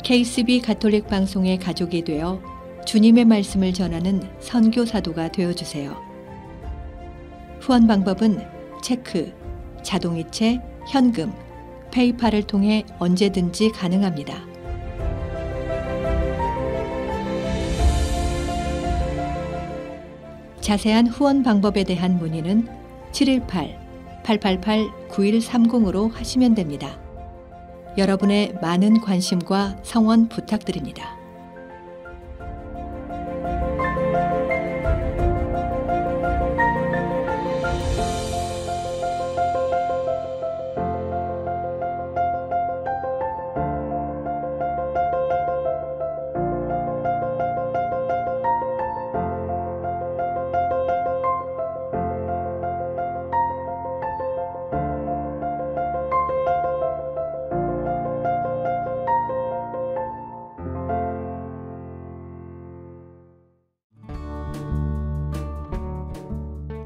A: KCB 가톨릭 방송의 가족이 되어 주님의 말씀을 전하는 선교사도가 되어주세요. 후원 방법은 체크, 자동이체, 현금, 페이팔을 통해 언제든지 가능합니다. 자세한 후원 방법에 대한 문의는 718-888-9130으로 하시면 됩니다. 여러분의 많은 관심과 성원 부탁드립니다.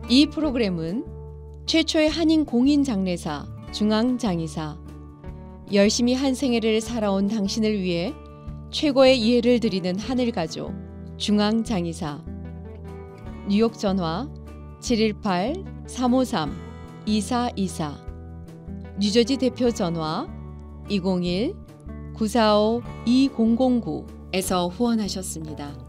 G: 이 프로그램은 최초의 한인 공인 장례사 중앙장의사, 열심히 한 생애를 살아온 당신을 위해 최고의 이해를 드리는 하늘가족 중앙장의사, 뉴욕 전화 718-353-2424, 뉴저지 대표 전화 201-945-2009에서 후원하셨습니다.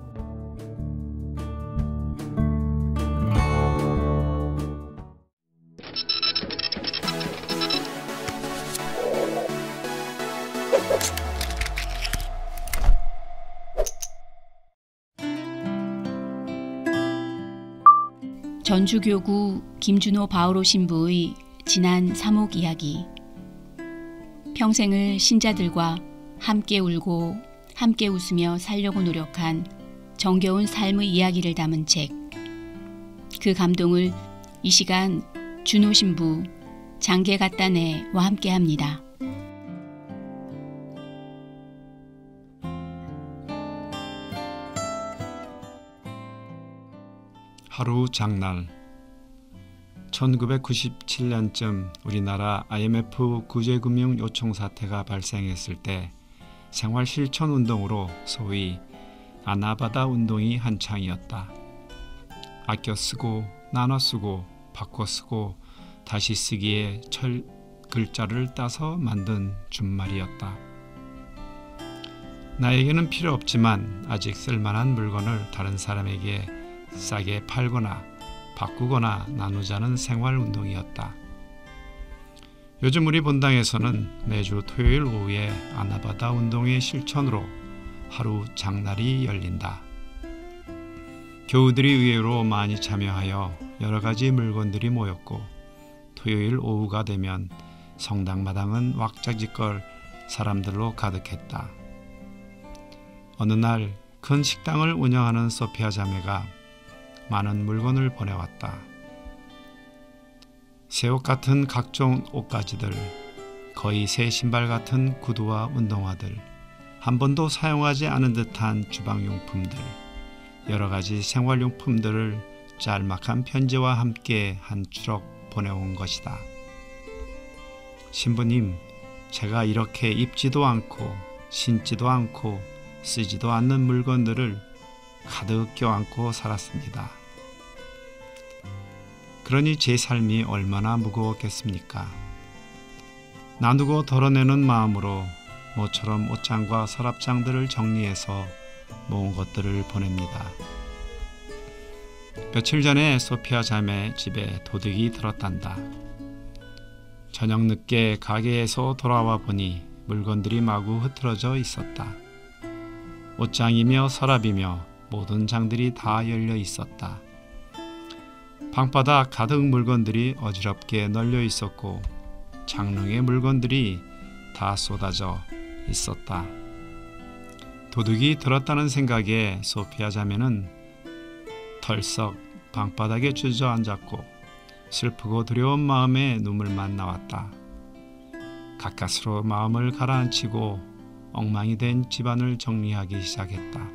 E: 전주교구 김준호 바오로 신부의 지난 사목 이야기. 평생을 신자들과 함께 울고 함께 웃으며 살려고 노력한 정겨운 삶의 이야기를 담은 책. 그 감동을 이 시간 준호 신부, 장계 갖다네와 함께합니다.
H: 하루 장날. 1997년쯤 우리나라 IMF 구제금융 요청 사태가 발생했을 때 생활실천운동으로 소위 아나바다 운동이 한창이었다. 아껴 쓰고 나눠 쓰고 바꿔 쓰고 다시 쓰기에 철 글자를 따서 만든 준말이었다. 나에게는 필요 없지만 아직 쓸만한 물건을 다른 사람에게 싸게 팔거나 바꾸거나 나누자는 생활운동이었다. 요즘 우리 본당에서는 매주 토요일 오후에 아나바다 운동의 실천으로 하루 장날이 열린다. 교우들이 의외로 많이 참여하여 여러 가지 물건들이 모였고 토요일 오후가 되면 성당마당은 왁자지껄 사람들로 가득했다. 어느 날 큰 식당을 운영하는 소피아 자매가 많은 물건을 보내왔다. 새 옷 같은 각종 옷가지들, 거의 새 신발 같은 구두와 운동화들, 한 번도 사용하지 않은 듯한 주방용품들, 여러 가지 생활용품들을 짤막한 편지와 함께 한 추럭 보내온 것이다. 신부님, 제가 이렇게 입지도 않고 신지도 않고 쓰지도 않는 물건들을 가득 껴안고 살았습니다. 그러니 제 삶이 얼마나 무거웠겠습니까? 나누고 덜어내는 마음으로 모처럼 옷장과 서랍장들을 정리해서 모은 것들을 보냅니다. 며칠 전에 소피아 자매 집에 도둑이 들었단다. 저녁 늦게 가게에서 돌아와 보니 물건들이 마구 흐트러져 있었다. 옷장이며 서랍이며 모든 장들이 다 열려 있었다. 방바닥 가득 물건들이 어지럽게 널려 있었고 장롱에 물건들이 다 쏟아져 있었다. 도둑이 들었다는 생각에 소피아 자매는 털썩 방바닥에 주저앉았고 슬프고 두려운 마음에 눈물만 나왔다. 가까스로 마음을 가라앉히고 엉망이 된 집안을 정리하기 시작했다.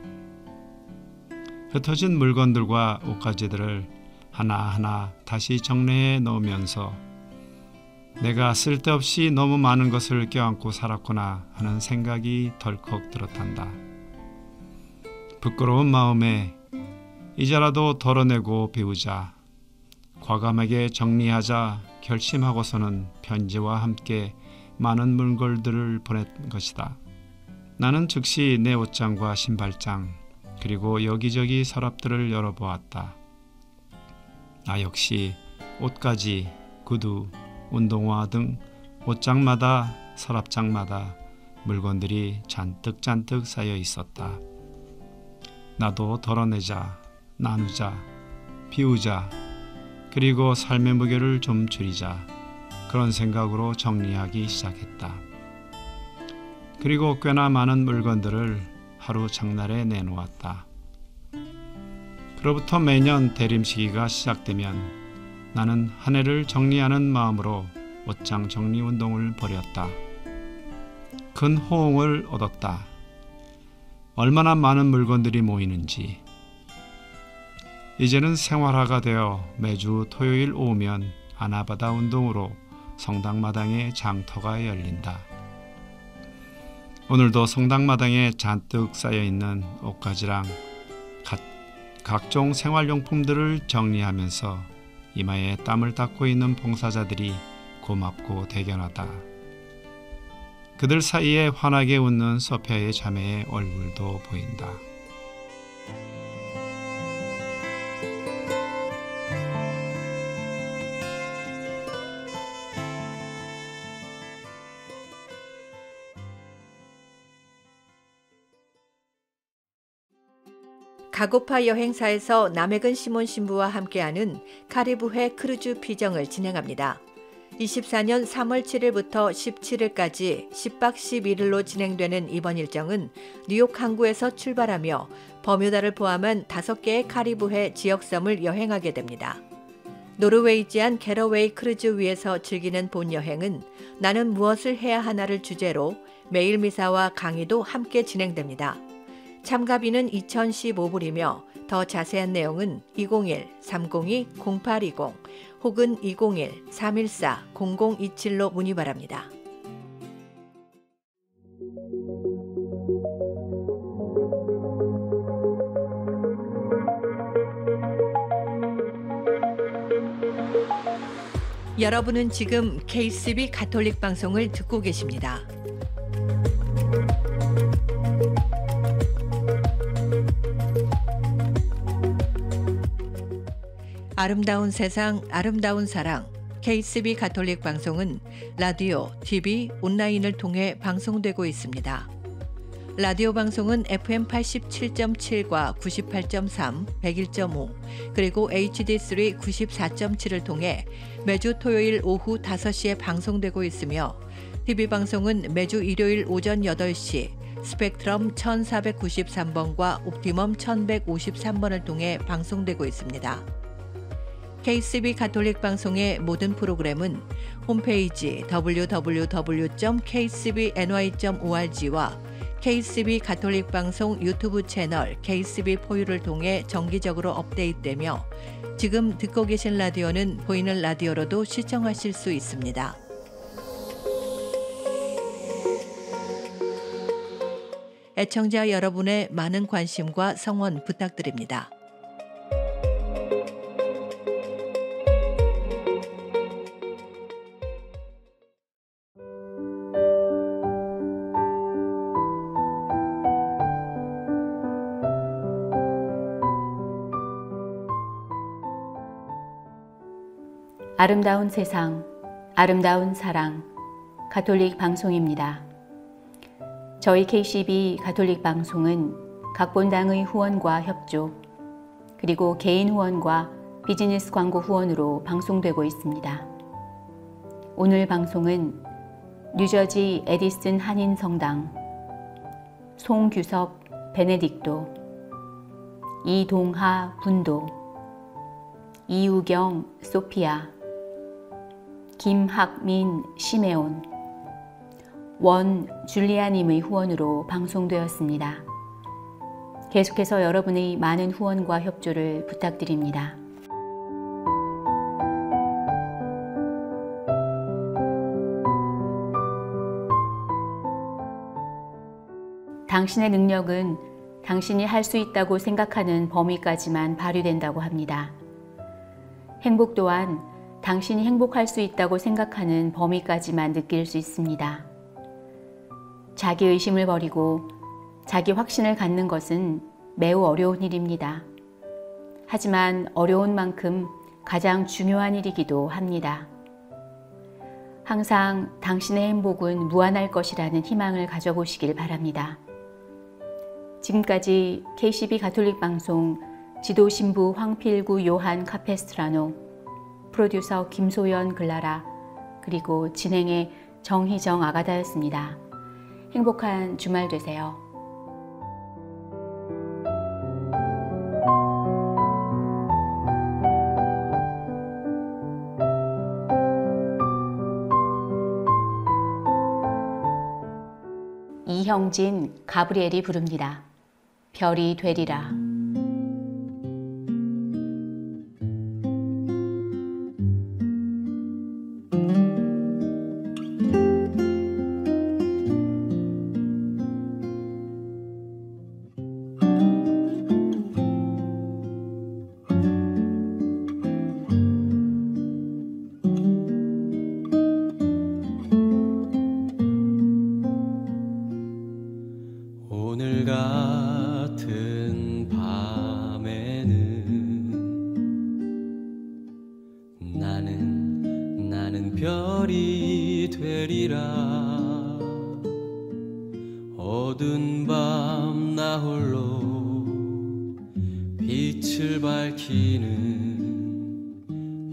H: 흩어진 물건들과 옷가지들을 하나하나 다시 정리해 넣으면서 내가 쓸데없이 너무 많은 것을 껴안고 살았구나 하는 생각이 덜컥 들었단다. 부끄러운 마음에 이제라도 덜어내고 비우자, 과감하게 정리하자 결심하고서는 편지와 함께 많은 물건들을 보낸 것이다. 나는 즉시 내 옷장과 신발장 그리고 여기저기 서랍들을 열어보았다. 나 역시 옷가지, 구두, 운동화 등 옷장마다 서랍장마다 물건들이 잔뜩 쌓여 있었다. 나도 덜어내자, 나누자, 비우자, 그리고 삶의 무게를 좀 줄이자, 그런 생각으로 정리하기 시작했다. 그리고 꽤나 많은 물건들을 하루 장날에 내놓았다. 그로부터 매년 대림 시기가 시작되면 나는 한 해를 정리하는 마음으로 옷장 정리 운동을 벌였다. 큰 호응을 얻었다. 얼마나 많은 물건들이 모이는지. 이제는 생활화가 되어 매주 토요일 오후면 아나바다 운동으로 성당마당에 장터가 열린다. 오늘도 성당마당에 잔뜩 쌓여있는 옷가지랑 각종 생활용품들을 정리하면서 이마에 땀을 닦고 있는 봉사자들이 고맙고 대견하다. 그들 사이에 환하게 웃는 소피아의 자매의 얼굴도 보인다.
A: 가고파 여행사에서 남해근 시몬 신부와 함께하는 카리브해 크루즈 피정을 진행합니다. 24년 3월 7일부터 17일까지 10박 11일로 진행되는 이번 일정은 뉴욕 항구에서 출발하며 버뮤다를 포함한 5개의 카리브해 지역섬을 여행하게 됩니다. 노르웨이지안 게러웨이 크루즈 위에서 즐기는 본 여행은 나는 무엇을 해야 하나를 주제로 매일 미사와 강의도 함께 진행됩니다. 참가비는 2,015불이며 더 자세한 내용은 201-302-0820 혹은 201-314-0027로 문의 바랍니다. 여러분은 지금 KCB 가톨릭 방송을 듣고 계십니다. 아름다운 세상, 아름다운 사랑, KCB 가톨릭 방송은 라디오, TV, 온라인을 통해 방송되고 있습니다. 라디오 방송은 FM 87.7과 98.3, 101.5, 그리고 HD3 94.7을 통해 매주 토요일 오후 5시에 방송되고 있으며 TV 방송은 매주 일요일 오전 8시 스펙트럼 1493번과 옵티멈 1153번을 통해 방송되고 있습니다. KCB 가톨릭 방송의 모든 프로그램은 홈페이지 www.kcbny.org와 KCB 가톨릭 방송 유튜브 채널 KCB 포유를 통해 정기적으로 업데이트되며 지금 듣고 계신 라디오는 보이는 라디오로도 시청하실 수 있습니다. 애청자 여러분의 많은 관심과 성원 부탁드립니다.
B: 아름다운 세상, 아름다운 사랑, 가톨릭 방송입니다. 저희 KCB 가톨릭 방송은 각 본당의 후원과 협조, 그리고 개인 후원과 비즈니스 광고 후원으로 방송되고 있습니다. 오늘 방송은 뉴저지 에디슨 한인성당, 송규섭 베네딕토, 이동하 분도, 이우경 소피아, 김학민 시메온, 원 줄리아님의 후원으로 방송되었습니다. 계속해서 여러분의 많은 후원과 협조를 부탁드립니다. 당신의 능력은 당신이 할 수 있다고 생각하는 범위까지만 발휘된다고 합니다. 행복 또한 당신이 행복할 수 있다고 생각하는 범위까지만 느낄 수 있습니다. 자기 의심을 버리고 자기 확신을 갖는 것은 매우 어려운 일입니다. 하지만 어려운 만큼 가장 중요한 일이기도 합니다. 항상 당신의 행복은 무한할 것이라는 희망을 가져보시길 바랍니다. 지금까지 KCB 가톨릭 방송 지도신부 황필구 요한 카페스트라노, 프로듀서 김소연 글라라, 그리고 진행의 정희정 아가다였습니다. 행복한 주말 되세요. 이형진, 가브리엘이 부릅니다. 별이 되리라.
F: 오늘 같은 밤에는 나는 별이 되리라. 어두운 밤 나 홀로 빛을 밝히는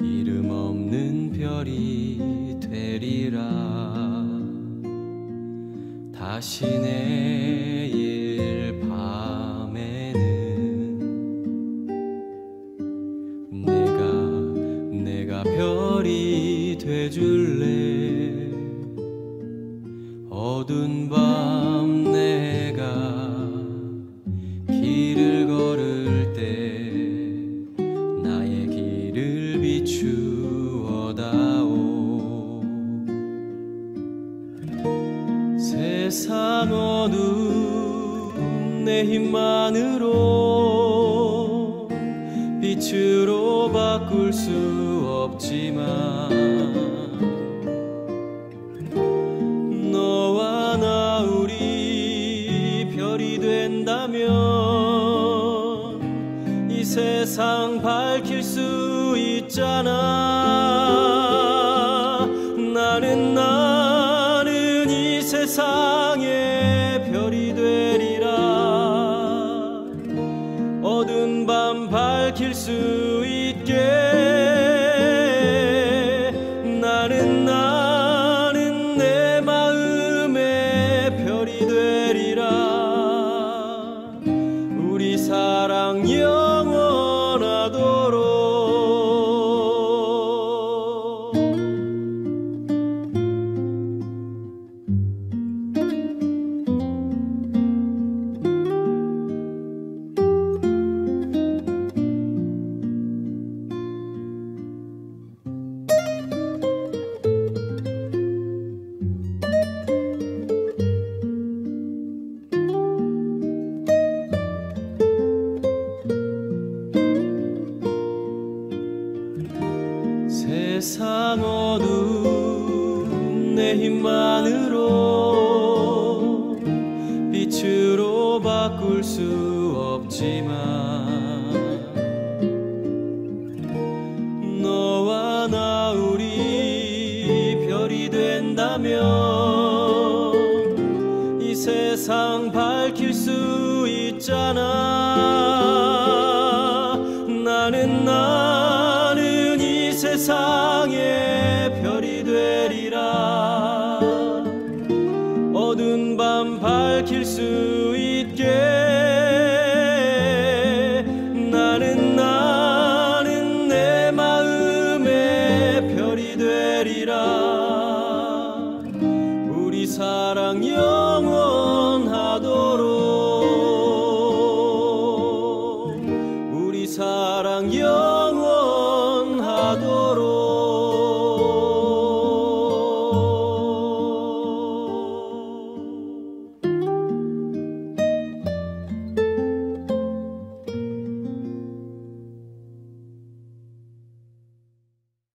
F: 이름 없는 별이 되리라. 다시 내일 밤에는 내가 별이 돼줄래. 어두운 밤 내가 길을 걸을 때 나의 길을 비추어다오. 세상 어두운 내 힘만으로 빛으로 바꿀 수 없지만 너와 나 우리 별이 된다면 이 세상 밝힐 수 있잖아. 나는 이 세상의 별이 되리라. 어두운 밤 밝힐 수 있게. 나는 내 마음의 별이 되리라. 우리 사랑 영원하도록. 세상 어두운 내 힘만으로 빛으로 바꿀 수 없지만 너와 나 우리 별이 된다면 이 세상 밝힐 수 있잖아. 나는 이 세상의 별이 되리라.